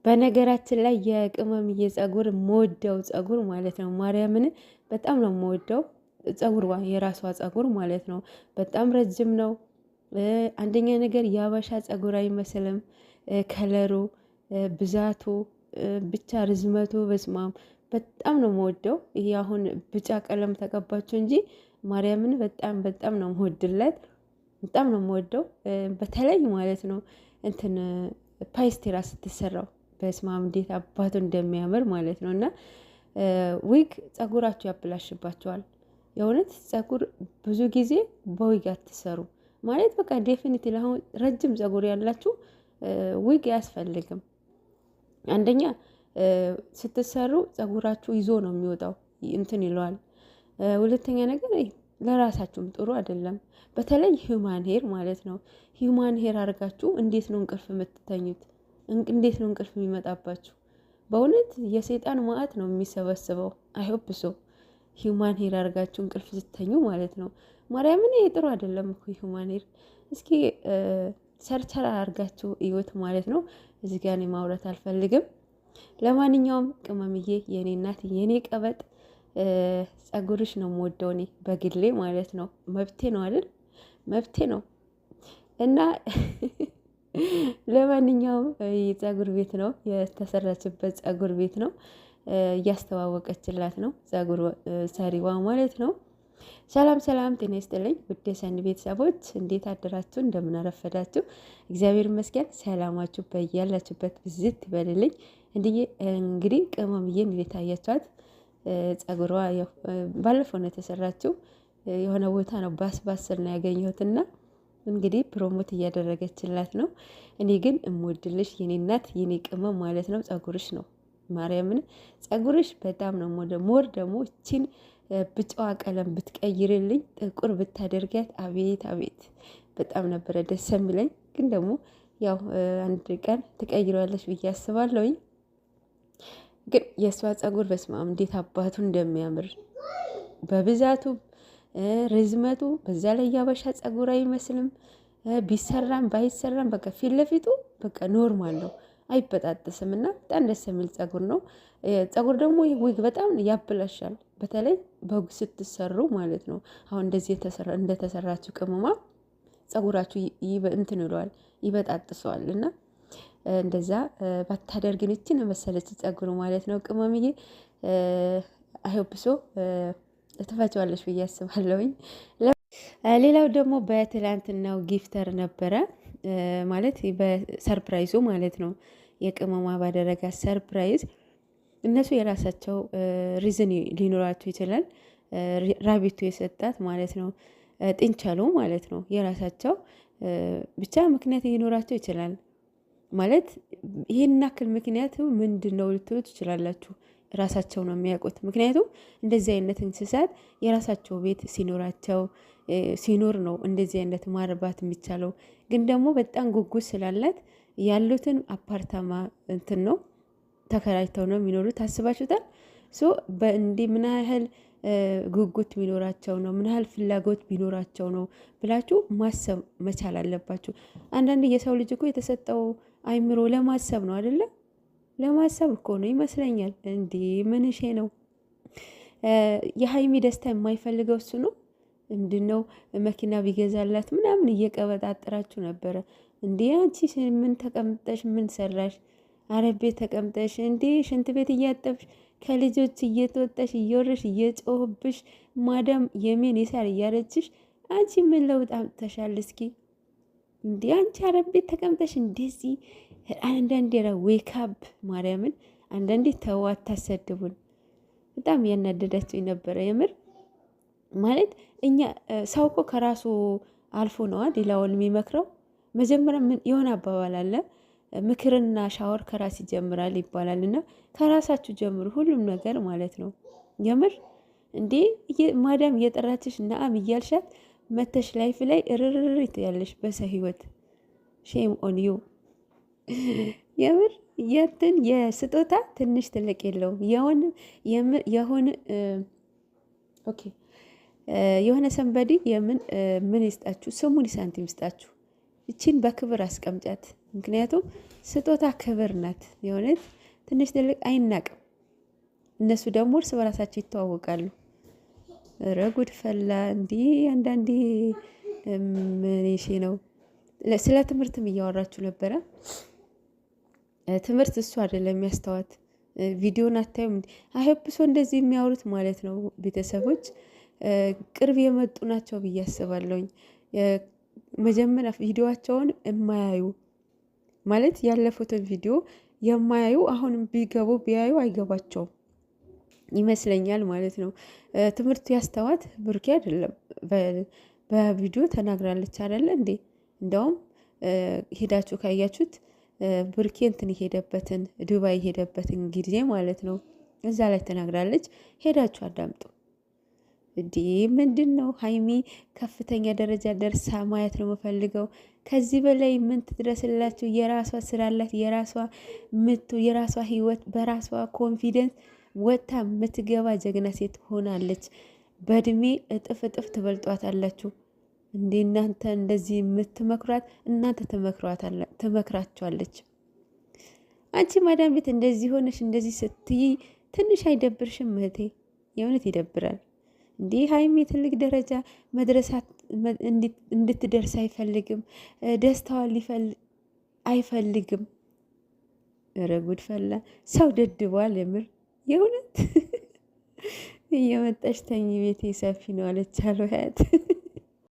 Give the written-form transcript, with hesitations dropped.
በነገራችን ላይ የቅመምዬ ጸጉር የምወደው ጸጉር ማለት ነው። ማርያምን በጣም ነው የምወደው ጸጉሯ፣ የራሷ ጸጉር ማለት ነው። በጣም ረጅም ነው። አንደኛ ነገር የአበሻ ጸጉር አይመስልም። ከለሩ፣ ብዛቱ፣ ብቻ ርዝመቱ በስማም በጣም ነው የምወደው። ይሄ አሁን ቢጫ ቀለም ተቀባቸው እንጂ ማርያምን በጣም በጣም ነው የምወድለት። በጣም ነው የምወደው። በተለይ ማለት ነው እንትን ፓይስቴራ ስትሰራው በስማም እንዴት አባቱ እንደሚያምር ማለት ነው። እና ዊግ ጸጉራችሁ ያበላሽባቸዋል። የእውነት ጸጉር ብዙ ጊዜ በዊግ አትሰሩ ማለት በቃ ዴፊኒትሊ አሁን ረጅም ጸጉር ያላችሁ ዊግ አያስፈልግም። አንደኛ ስትሰሩ ጸጉራችሁ ይዞ ነው የሚወጣው እንትን ይለዋል። ሁለተኛ ነገር ለራሳችሁም ጥሩ አይደለም። በተለይ ሂውማን ሄር ማለት ነው። ሂውማን ሄር አድርጋችሁ እንዴት ነው እንቅልፍ የምትተኙት? እንዴት ነው እንቅልፍ የሚመጣባችሁ? በእውነት የሰይጣን ማዕት ነው የሚሰበስበው። አይሆፕ ሶ ሂውማን ሄር አድርጋችሁ እንቅልፍ ስተኙ ማለት ነው። ማርያምን ጥሩ አይደለም እኮ ሂውማን ሄር። እስኪ ሰርቸር አድርጋችሁ እዩት ማለት ነው። እዚህ ጋር እኔ ማውራት አልፈልግም። ለማንኛውም ቅመምዬ፣ የኔ እናት፣ የኔ ቀበጥ ጸጉርሽ ነው የምወደው እኔ በግሌ ማለት ነው። መብቴ ነው አይደል? መብቴ ነው። እና ለማንኛውም የጸጉር ቤት ነው የተሰራችበት፣ ጸጉር ቤት ነው እያስተዋወቀችላት ነው ጸጉር ሰሪዋ ማለት ነው። ሰላም ሰላም፣ ጤና ይስጥልኝ ውድ የሰኒ ቤተሰቦች፣ እንዴት አደራችሁ? እንደምን አረፈዳችሁ? እግዚአብሔር ይመስገን። ሰላማችሁ በያላችሁበት ብዝት ይበልልኝ። እንግዲህ ቅመምዬን እንዴት አያችኋት? ጸጉሯ ባለፈው ነው የተሰራችው። የሆነ ቦታ ነው ባስ ስል ነው ያገኘሁትና እንግዲህ ፕሮሞት እያደረገችላት ነው። እኔ ግን እምወድልሽ የኔ እናት የኔ ቅመም ማለት ነው ጸጉርሽ ነው። ማርያምን ጸጉርሽ በጣም ነው ሞር ደግሞ እቺን ብጫዋ ቀለም ብትቀይርልኝ ጥቁር ብታደርጋት አቤት አቤት በጣም ነበረ ደስ የሚለኝ። ግን ደግሞ ያው አንድ ቀን ትቀይሯለች ብዬ አስባለሁኝ። ግን የእሷ ጸጉር በስማም እንዴት አባቱ እንደሚያምር በብዛቱ ርዝመቱ፣ በዛ ላይ ያበሻ ጸጉር አይመስልም። ቢሰራም ባይሰራም በቃ ፊት ለፊቱ በቃ ኖርማል ነው፣ አይበጣጥስም እና በጣም ደስ የሚል ጸጉር ነው። ጸጉር ደግሞ ዊግ በጣም ያበላሻል፣ በተለይ በዊግ ስትሰሩ ማለት ነው። አሁን እንደዚህ እንደተሰራችሁ ቅመማ ጸጉራችሁ እንትን ይለዋል፣ ይበጣጥሰዋል። እና እንደዛ ባታደርግን እችን መሰለች ጸጉር ማለት ነው ቅመምዬ። አይሆብሶ ትፈጫዋለሽ ብዬ አስባለሁኝ። ሌላው ደግሞ በትላንትናው ጊፍተር ነበረ ማለት በሰርፕራይዙ ማለት ነው። የቅመማ ባደረጋት ሰርፕራይዝ እነሱ የራሳቸው ሪዝን ሊኖራቸው ይችላል። ራቢቱ የሰጣት ማለት ነው፣ ጥንቸሉ ማለት ነው። የራሳቸው ብቻ ምክንያት ሊኖራቸው ይችላል ማለት ይህን ያክል ምክንያቱ ምንድን ነው ልትሉ ትችላላችሁ። ራሳቸው ነው የሚያውቁት። ምክንያቱም እንደዚህ አይነት እንስሳት የራሳቸው ቤት ሲኖር ነው እንደዚህ አይነት ማርባት የሚቻለው። ግን ደግሞ በጣም ጉጉት ስላላት ያሉትን አፓርታማ እንትን ነው ተከራይተው ነው የሚኖሩት። ታስባችሁታል? በእንዲህ ምን ያህል ጉጉት ቢኖራቸው ነው፣ ምን ያህል ፍላጎት ቢኖራቸው ነው ብላችሁ ማሰብ መቻል አለባችሁ። አንዳንድ የሰው ልጅ እኮ የተሰጠው አይምሮ ለማሰብ ነው አይደለም? ለማሰብ እኮ ነው ይመስለኛል። እንዲህ ምንሼ ነው የሀይሚ ደስታ የማይፈልገው እሱ ነው። ምንድነው መኪና ቢገዛላት ምናምን እየቀበጣጠራችሁ ነበረ። እንዲህ አንቺ ምን ተቀምጠሽ ምን ሰራሽ? አረብ ቤት ተቀምጠሽ እንዴ ሽንት ቤት እያጠብሽ ከልጆች እየተወጣሽ እየወረሽ እየጮህብሽ ማዳም የሜን የሳር እያረችሽ አንቺ ምን ለውጥ አምጥተሻል? እስኪ እንዴ አንቺ አረብ ቤት ተቀምጠሽ እንደዚህ አንዳንዴ ዌካፕ ማርያምን አንዳንዴ ተው አታሰድቡን። በጣም ያናደዳችሁ ነበረ የምር ማለት እኛ ሰው እኮ ከራሱ አልፎ ነዋ ሌላውን የሚመክረው። መጀመሪያ የሆነ አባባል አለ ምክርና ሻወር ከራስ ይጀምራል ይባላል። እና ከራሳችሁ ጀምሩ ሁሉም ነገር ማለት ነው። የምር እንዴ ማዳም እየጠራችሽ ነአም እያልሻት መተሽ ላይፍ ላይ እርርርት ያለሽ በሰው ህይወት ሼም ኦን ዩ። የምር የትን የስጦታ ትንሽ ትልቅ የለውም። የሆነ ሰንበዲ ምን ይስጣችሁ፣ ስሙን ሳንቲም ይስጣችሁ። እቺን በክብር አስቀምጫት። ምክንያቱም ስጦታ ክብር ናት። የሆነት ትንሽ ትልቅ አይናቅም። እነሱ ደግሞ እርስ በራሳቸው ይተዋወቃሉ። ረጉድ ፈላ እንዲህ አንዳንዴ ምን ነው። ስለ ትምህርትም እያወራችሁ ነበረ። ትምህርት እሱ አይደለም የሚያስተዋት ቪዲዮን አታዩም? አይሆብሶ እንደዚህ የሚያወሩት ማለት ነው። ቤተሰቦች ቅርብ የመጡ ናቸው ብዬ አስባለሁኝ። መጀመሪያ ቪዲዮዋቸውን የማያዩ ማለት ያለፉትን ቪዲዮ የማያዩ አሁንም ቢገቡ ቢያዩ አይገባቸውም ይመስለኛል ማለት ነው። ትምህርቱ ያስተዋት ብሩኬ አይደለም። በቪዲዮ ተናግራለች አይደለ እንዴ? እንደውም ሄዳችሁ ካያችሁት ብሩኬ እንትን የሄደበትን ዱባይ የሄደበትን ጊዜ ማለት ነው እዛ ላይ ተናግራለች። ሄዳችሁ አዳምጡ። እንዲህ ምንድን ነው ሀይሚ ከፍተኛ ደረጃ ደርሳ ማየት ነው የምፈልገው። ከዚህ በላይ ምን ትድረስላችሁ? የራሷ ስራ አላት፣ የራሷ የራሷ ህይወት፣ በራሷ ኮንፊደንስ ወጥታ የምትገባ ጀግና ሴት ሆናለች። በእድሜ እጥፍ እጥፍ ትበልጧት አላችሁ እንዴ እናንተ እንደዚህ የምትመክሯት እናንተ ትመክራችኋለች። አንቺ ማዳም ቤት እንደዚህ ሆነሽ እንደዚህ ስትይ ትንሽ አይደብርሽም እህቴ? የእውነት ይደብራል። እንዲህ ሀይሚ ትልቅ ደረጃ መድረሳት እንድትደርስ አይፈልግም። ደስታዋን አይፈልግም። ኧረ ጉድ ፈላ። ሰው ደድቧል የምር የእውነት እየመጣሽ ተኝ ቤቴ ሰፊ ነው አለች አሉ ያት